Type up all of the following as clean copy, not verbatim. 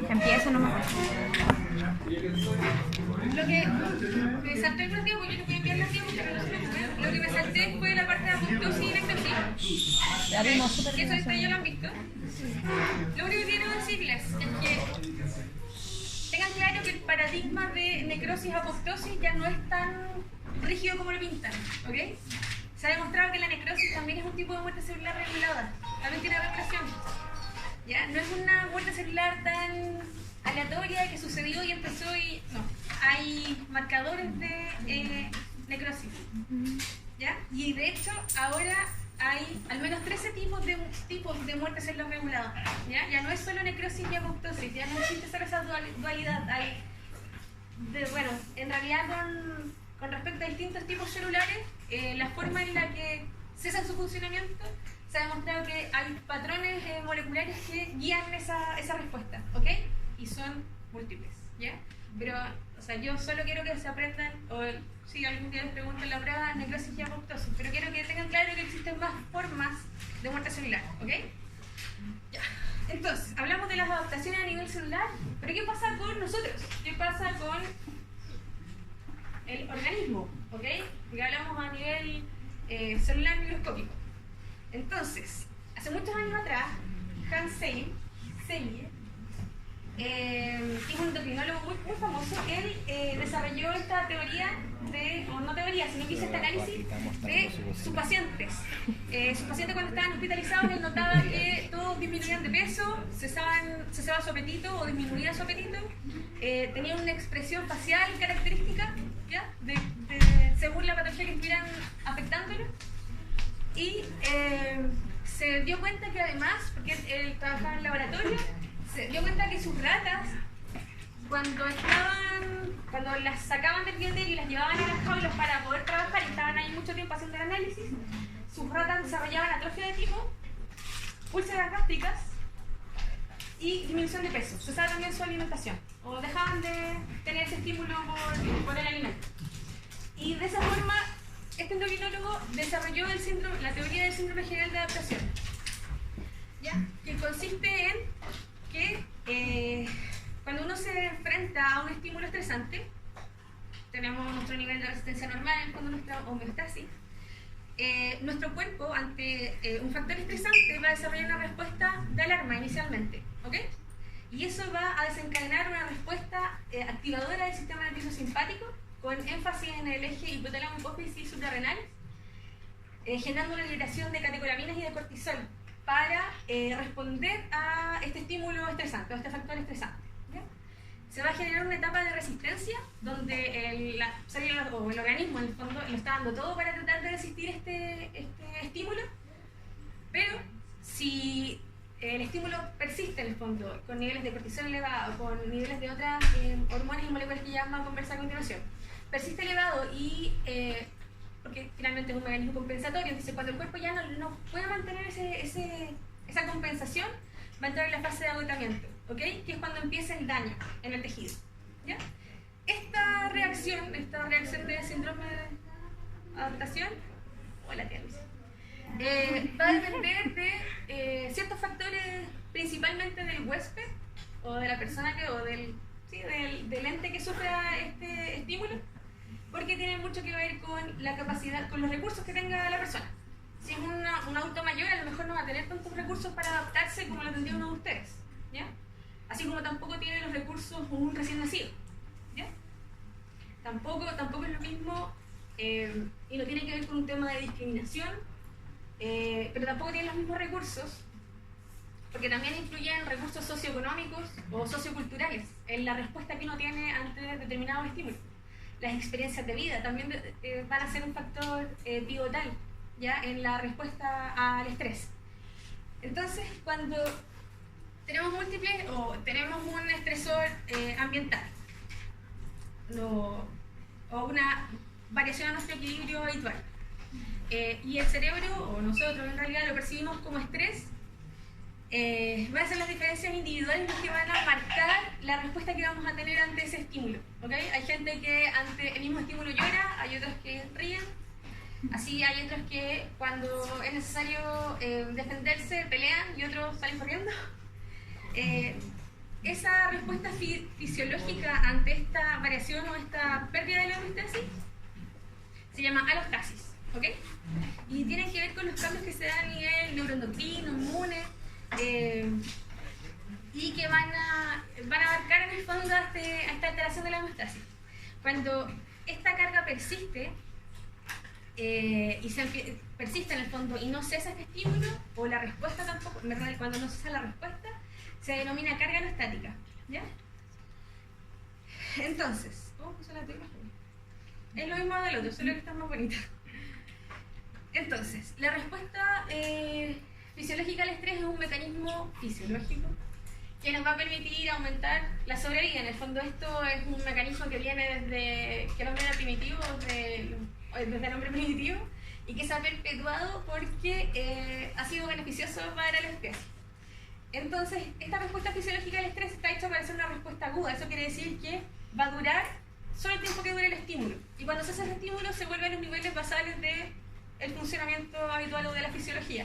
Empieza nomás. Lo que me salté el tiempo, yo no voy a enviar los tiempos, lo que me salté fue la parte de apoptosis y necrosis. Que eso ustedes ya lo han visto. Lo único que quiero decirles es que tengan claro que el paradigma de necrosis-apoptosis ya no es tan rígido como lo pintan, ¿ok? Se ha demostrado que la necrosis también es un tipo de muerte celular regulada, también tiene regulación. ¿Ya? No es una muerte celular tan aleatoria que sucedió y empezó y... no, hay marcadores de necrosis. ¿Ya? Y de hecho ahora hay al menos 13 tipos de muerte celular regulada. ¿Ya? Ya no es solo necrosis y apoptosis, ya no existe solo esa dualidad. Hay bueno, en realidad con respecto a distintos tipos celulares, la forma en la que cesan su funcionamiento, se ha demostrado que hay patrones moleculares que guían esa respuesta, ¿ok? Y son múltiples, ¿ya? Pero, o sea, yo solo quiero que se aprendan, o si algún día les preguntan la prueba, necrosis y apoptosis, pero quiero que tengan claro que existen más formas de muerte celular, ¿ok? Ya. Entonces, hablamos de las adaptaciones a nivel celular, pero ¿qué pasa con nosotros? ¿Qué pasa con el organismo? ¿Ok? Porque hablamos a nivel celular microscópico. Entonces, hace muchos años atrás, Hans Selye, que es un endocrinólogo muy famoso, él desarrolló esta teoría o no teoría, sino que hizo este análisis de sus pacientes. Sus pacientes cuando estaban hospitalizados, él notaba que todos disminuían de peso, cesaba su apetito o disminuía su apetito, tenían una expresión facial característica, ¿ya? Según la patología que estuvieran afectándolo. Y se dio cuenta que además, porque él trabajaba en el laboratorio, se dio cuenta que sus ratas, cuando las sacaban del criadero y las llevaban a las jaulas para poder trabajar y estaban ahí mucho tiempo haciendo el análisis, sus ratas desarrollaban atrofia de tipo, úlceras gástricas y disminución de peso. Cesaba también su alimentación, o dejaban de tener ese estímulo por el alimento. Y de esa forma, este endocrinólogo desarrolló la teoría del síndrome general de adaptación, ¿ya? Que consiste en que cuando uno se enfrenta a un estímulo estresante, tenemos nuestro nivel de resistencia normal, cuando nuestra homeostasis, nuestro cuerpo ante un factor estresante va a desarrollar una respuesta de alarma inicialmente, ¿ok? Y eso va a desencadenar una respuesta activadora del sistema nervioso simpático, con énfasis en el eje hipotálamo, hipófisis y suprarrenal, generando una liberación de catecolaminas y de cortisol para responder a este estímulo estresante, a este factor estresante. ¿Ya? Se va a generar una etapa de resistencia donde la célula o el organismo en el fondo lo está dando todo para tratar de resistir este estímulo, pero si el estímulo persiste en el fondo con niveles de cortisol elevado, con niveles de otras hormonas y moléculas que ya vamos a conversar a continuación, persiste elevado y porque finalmente es un mecanismo compensatorio, entonces cuando el cuerpo ya no puede mantener esa compensación, va a entrar en la fase de agotamiento, ¿ok? Que es cuando empieza el daño en el tejido, ¿ya? Esta reacción de síndrome de adaptación, hola tía Luisa, va a depender de ciertos factores, principalmente del huésped o de la persona del ente que sufre este estímulo, porque tiene mucho que ver con la capacidad, con los recursos que tenga la persona. Si es un adulto mayor, a lo mejor no va a tener tantos recursos para adaptarse como lo tendría uno de ustedes, ¿ya? Así como tampoco tiene los recursos un recién nacido, ¿ya? Tampoco es lo mismo, y no tiene que ver con un tema de discriminación, pero tampoco tiene los mismos recursos, porque también influyen recursos socioeconómicos o socioculturales en la respuesta que uno tiene ante determinados estímulos. Las experiencias de vida también van a ser un factor pivotal, ¿ya? En la respuesta al estrés. Entonces, cuando tenemos múltiples o tenemos un estresor ambiental o una variación a nuestro equilibrio habitual, y el cerebro o nosotros en realidad lo percibimos como estrés, van a ser las diferencias individuales las que van a marcar la respuesta que vamos a tener ante ese estímulo, ¿okay? Hay gente que ante el mismo estímulo llora, hay otros que ríen, Así hay otros que cuando es necesario defenderse pelean y otros salen corriendo. Esa respuesta fisiológica ante esta variación o esta pérdida de la homeostasis se llama alostasis, ¿ok? Y tienen que ver con los cambios que se dan a nivel neuroendocrino, inmune, y que van a abarcar en el fondo a esta alteración de la homeostasis. Cuando esta carga persiste, persiste en el fondo y no cesa este estímulo, o la respuesta tampoco, en verdad, cuando no cesa la respuesta, se denomina carga alostática, ¿ya? Entonces, es lo mismo del otro, solo que está más bonito. Entonces, la respuesta fisiológica al estrés es un mecanismo fisiológico que nos va a permitir aumentar la sobrevida. En el fondo esto es un mecanismo que viene desde que el hombre era primitivo, desde el hombre primitivo, y que se ha perpetuado porque ha sido beneficioso para la especie. Entonces, esta respuesta fisiológica al estrés está hecha para ser una respuesta aguda. Eso quiere decir que va a durar solo el tiempo que dure el estímulo. Y cuando se hace el estímulo se vuelven los niveles basales del funcionamiento habitual o de la fisiología.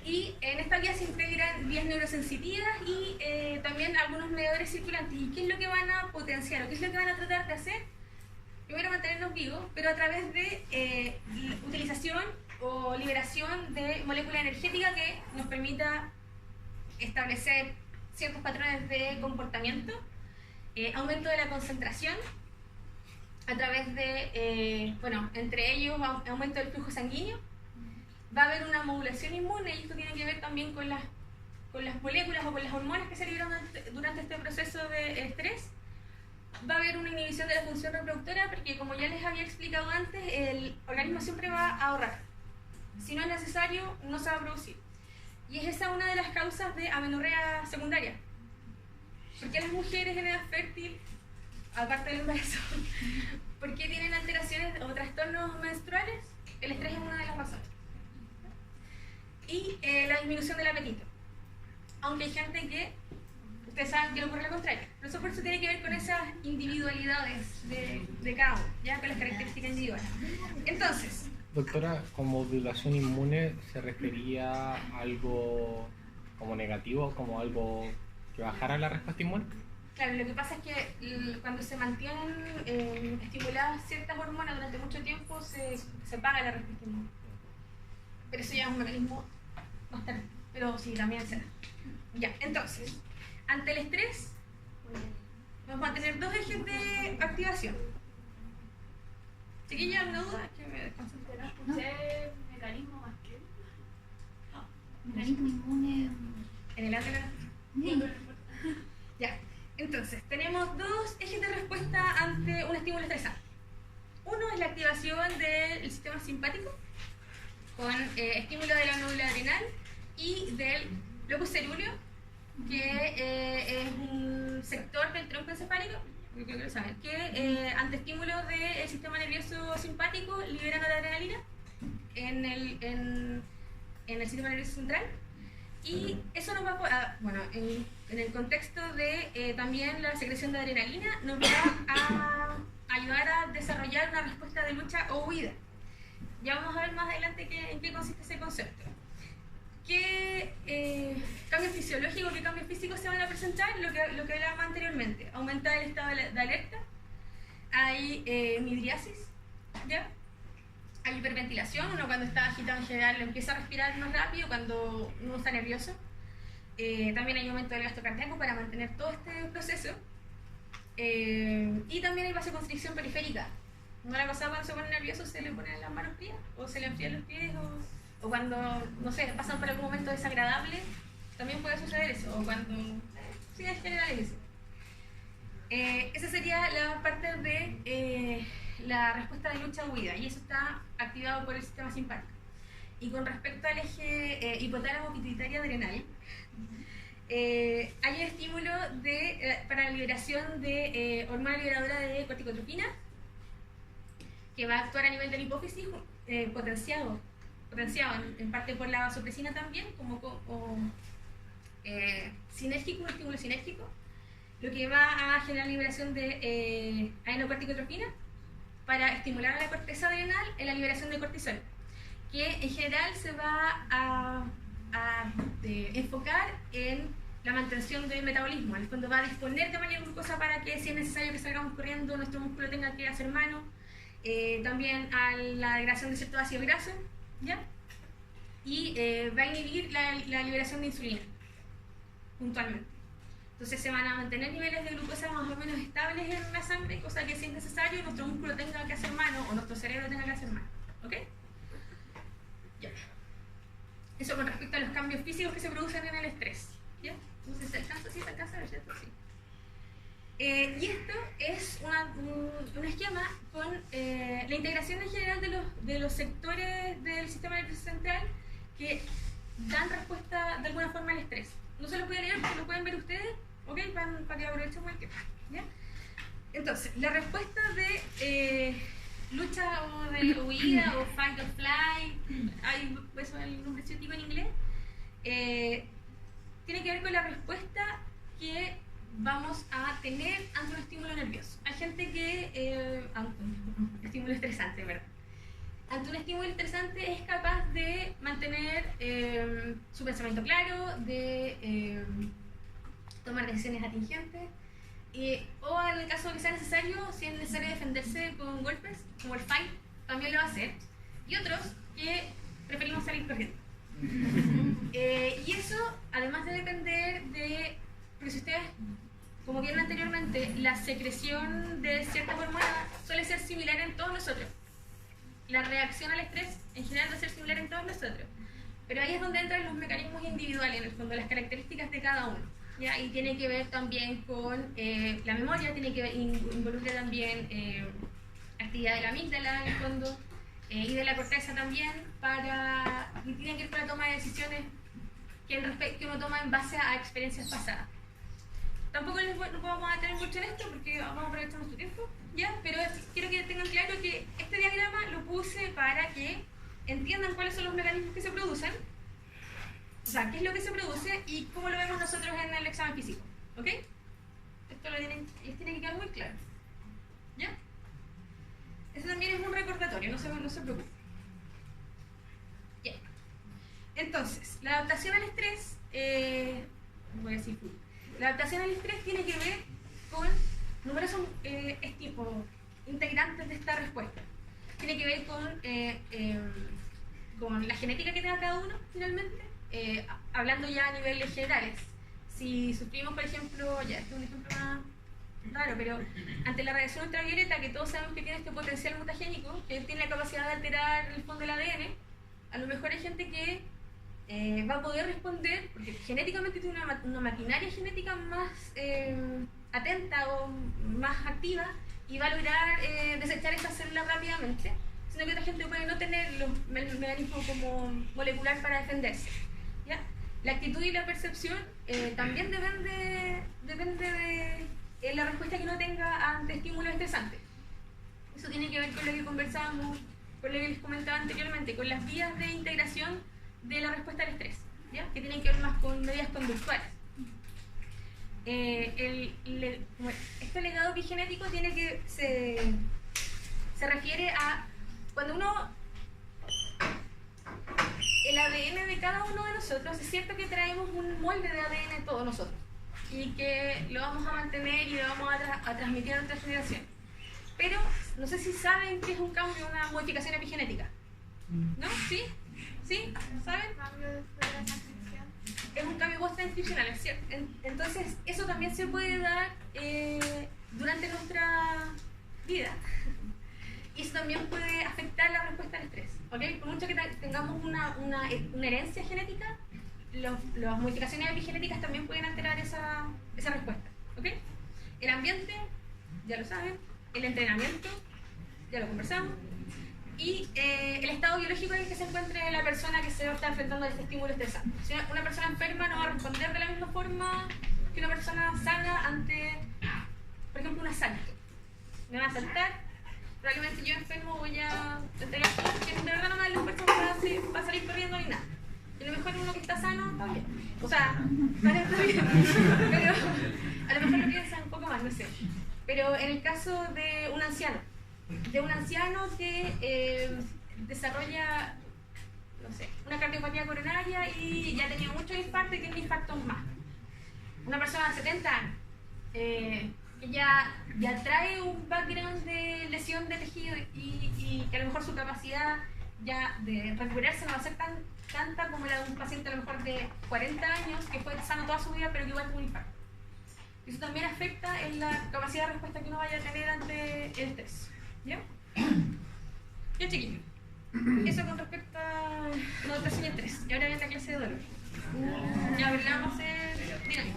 Y en esta vía se integran vías neurosensitivas y también algunos mediadores circulantes. ¿Y qué es lo que van a potenciar o qué es lo que van a tratar de hacer? Primero mantenernos vivos, pero a través de utilización o liberación de molécula energética que nos permita establecer ciertos patrones de comportamiento, aumento de la concentración, a través de, entre ellos aumento del flujo sanguíneo. Va a haber una modulación inmune y esto tiene que ver también con las moléculas o con las hormonas que se liberan durante este proceso de estrés. Va a haber una inhibición de la función reproductora porque, como ya les había explicado antes, el organismo siempre va a ahorrar. Si no es necesario, no se va a producir. Y es esa una de las causas de amenorrea secundaria. ¿Por qué las mujeres en edad fértil, aparte del embarazo, por qué tienen alteraciones o trastornos menstruales? El estrés es una de las razones. Y la disminución del apetito. Aunque hay gente que, ustedes saben que le ocurre lo contrario. Pero eso por eso tiene que ver con esas individualidades de cada uno, ya con las características individuales. Entonces, doctora, ¿con modulación inmune se refería a algo como negativo, como algo que bajara la respuesta inmune? Claro, lo que pasa es que cuando se mantienen estimuladas ciertas hormonas durante mucho tiempo, se apaga la respuesta inmune. Pero eso ya es un mecanismo bastante, pero sí, también se da. Ya, entonces, ante el estrés, vamos a tener dos ejes de activación. Chiquilla, ¿alguna duda? Es que me desconcentré. No escuché mecanismo más que. Mecanismo inmune. En el ángulo. Sí. Ya, entonces, tenemos dos ejes de respuesta ante un estímulo estresante. Uno es la activación del sistema simpático, con estímulo de la médula adrenal y del locus cerúleo, que es un sector del tronco encefálico, creo que lo saben, que ante estímulo del sistema nervioso simpático liberan la adrenalina en el sistema nervioso central. Y eso nos va a, en el contexto de también la secreción de adrenalina, nos va a ayudar a desarrollar una respuesta de lucha o huida. Ya vamos a ver más adelante en qué consiste ese concepto. ¿Qué cambios fisiológicos, qué cambios físicos se van a presentar? Lo que hablábamos anteriormente. Aumenta el estado de alerta, hay midriasis, ¿ya? Hay hiperventilación, uno cuando está agitado en general empieza a respirar más rápido cuando uno está nervioso. También hay aumento del gasto cardíaco para mantener todo este proceso. Y también hay vasoconstricción periférica. ¿No la pasada cuando se pone nervioso se le ponen las manos frías? ¿O se le enfrían los pies? O cuando, no sé, pasan por algún momento desagradable, también puede suceder eso. O cuando... Sí, en general es eso. Esa sería la parte de la respuesta de lucha o huida, y eso está activado por el sistema simpático. Y con respecto al eje hipotálamo pituitario adrenal, hay un estímulo para la liberación de hormona liberadora de corticotropina, que va a actuar a nivel de la hipófisis, potenciado en parte por la vasopresina también, como sinérgico, un estímulo sinérgico, lo que va a generar liberación de adenocorticotropina, para estimular a la corteza adrenal en la liberación de cortisol, que en general se va a enfocar en la mantención del metabolismo. En el fondo va a disponer de mayor glucosa para que, si es necesario que salgamos corriendo, nuestro músculo tenga que hacer mano. También a la degradación de ciertos ácidos grasos, ¿ya? Y va a inhibir la liberación de insulina, puntualmente. Entonces se van a mantener niveles de glucosa más o menos estables en la sangre, cosa que, si es necesario, nuestro músculo tenga que hacer mano o nuestro cerebro tenga que hacer mano. ¿Ok? Ya. Eso con respecto a los cambios físicos que se producen en el estrés. ¿Ya? Entonces, ¿se alcanza? Sí, se alcanza a ver, ¿cierto? Sí. Y esto es un esquema con la integración en general de los sectores del sistema nervioso central que dan respuesta de alguna forma al estrés. No se los voy a leer porque lo pueden ver ustedes, ¿ok? Para que aprovechemos el tiempo. ¿Ya? Entonces, la respuesta de lucha o de huida o fight or flight, eso es el nombre científico en inglés, tiene que ver con la respuesta que vamos a tener ante un estímulo nervioso. Hay gente que, estímulo estresante, ¿verdad? Ante un estímulo estresante es capaz de mantener su pensamiento claro, de tomar decisiones atingentes, o en el caso que sea necesario, si es necesario defenderse con golpes, como el fight, también lo va a hacer. Y otros que preferimos salir corriendo. Y eso, además de depender de, porque si ustedes, como vieron anteriormente, la secreción de ciertas hormonas suele ser similar en todos nosotros. La reacción al estrés en general va a ser similar en todos nosotros. Pero ahí es donde entran los mecanismos individuales, en el fondo, las características de cada uno. ¿Ya? Y tiene que ver también con la memoria, tiene que ver, involucra también actividad de la amígdala, en el fondo, y de la corteza también, y tiene que ver con la toma de decisiones que uno toma en base a experiencias pasadas. Tampoco no vamos a tener mucho en esto porque vamos a aprovechar nuestro tiempo, ¿ya? Pero quiero que tengan claro que este diagrama lo puse para que entiendan cuáles son los mecanismos que se producen, o sea, qué es lo que se produce y cómo lo vemos nosotros en el examen físico, ¿ok? Esto les tiene que quedar muy claro, ¿ya? Eso también es un recordatorio, no se preocupen. Ya. Entonces, la adaptación al estrés, voy a decir, la adaptación al estrés tiene que ver con numerosos integrantes de esta respuesta. Tiene que ver con la genética que tenga cada uno, finalmente, hablando ya a niveles generales. Si sufrimos, por ejemplo, ya este es un ejemplo más raro, pero ante la radiación ultravioleta, que todos sabemos que tiene este potencial mutagénico, que tiene la capacidad de alterar el fondo del ADN, a lo mejor hay gente que va a poder responder, porque genéticamente tiene una maquinaria genética más atenta o más activa y va a lograr desechar esa célula rápidamente, sino que otra gente puede no tener el mecanismo como molecular para defenderse. ¿Ya? La actitud y la percepción también depende de la respuesta que uno tenga ante estímulos estresantes. Eso tiene que ver con lo que conversábamos, con lo que les comentaba anteriormente, con las vías de integración de la respuesta al estrés, ¿ya? Que tienen que ver más con medidas conductuales. Este legado epigenético se refiere a cuando el ADN de cada uno de nosotros, es cierto que traemos un molde de ADN todos nosotros y que lo vamos a mantener y lo vamos a transmitir a nuestra generación, pero no sé si saben qué es un cambio, una modificación epigenética, ¿no? ¿Sí? ¿Sí? ¿Saben? Es un cambio post-transcripcional, es cierto. Entonces, eso también se puede dar durante nuestra vida. Y eso también puede afectar la respuesta al estrés. ¿Okay? Por mucho que tengamos una herencia genética, las modificaciones epigenéticas también pueden alterar esa respuesta. ¿Okay? El ambiente, ya lo saben. El entrenamiento, ya lo conversamos. Y el estado biológico en el que se encuentre la persona que se está enfrentando a este estímulo estresante. Si una persona enferma no va a responder de la misma forma que una persona sana ante, por ejemplo, un asalto. Me va a asaltar, probablemente yo enfermo voy a tener que de verdad no me da un fuerza para salir corriendo ni nada. Y a lo mejor uno que está sano está bien. O sea, está bien. Pero a lo mejor lo piensa un poco más, no sé. Pero en el caso de un anciano, de un anciano que desarrolla, no sé, una cardiopatía coronaria y ya ha tenido muchos infartos y tiene infartos más. Una persona de 70 años que ya trae un background de lesión de tejido y que a lo mejor su capacidad ya de recuperarse no va a ser tanta como la de un paciente a lo mejor de 40 años que fue sano toda su vida pero que igual tuvo un infarto. Eso también afecta en la capacidad de respuesta que uno vaya a tener ante el estrés. ¿Ya? Ya, chiquillos. Eso con respecto a la depresión y estrés. Y ahora viene la clase de dolor. Ya, pero la vamos a hacer dinámica.